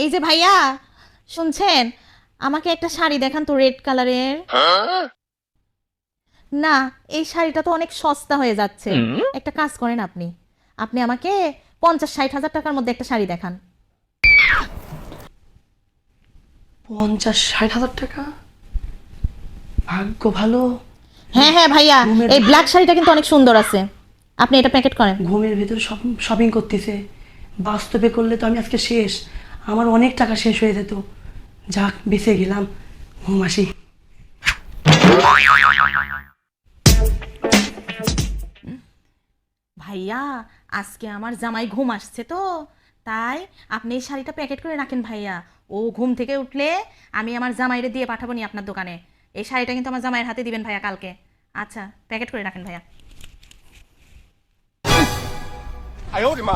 এই যে ভাইয়া, শুনছেন? আমাকে একটা শাড়ি দেখান তো, রেড কালারের। না, এই শাড়িটা তো অনেক সস্তা হয়ে যাচ্ছে। একটা কাজ করেন আপনি, আপনি আমাকে 50-60 হাজার টাকার মধ্যে একটা শাড়ি দেখান। 50-60 হাজার টাকা? ভাগ্য ভালো। হ্যাঁ হ্যাঁ ভাইয়া, ঘুমের এই ব্ল্যাক শাড়িটা কিন্তু অনেক সুন্দর আছে, আপনি এটা প্যাকেট করেন। ঘুমের ভেতরে শপিং করতেছে। বাস্তবে করলে তো আমি আজকে শেষ। আমার অনেক টাকা শেষ হয়ে যেত। যাক, বেঁচে গেলাম। ঘুম আসি। ভাইয়া, আজকে আমার জামাই ঘুম আসছে তো, তাই আপনি এই শাড়িটা প্যাকেট করে রাখেন ভাইয়া। ও ঘুম থেকে উঠলে আমি আমার জামাইরে দিয়ে পাঠাবো নি আপনার দোকানে। এই শাড়িটা কিন্তু আমার জামাইয়ের হাতে দিবেন ভাইয়া কালকে। আচ্ছা, প্যাকেট করে রাখেন ভাইয়া। 哎呦我的妈！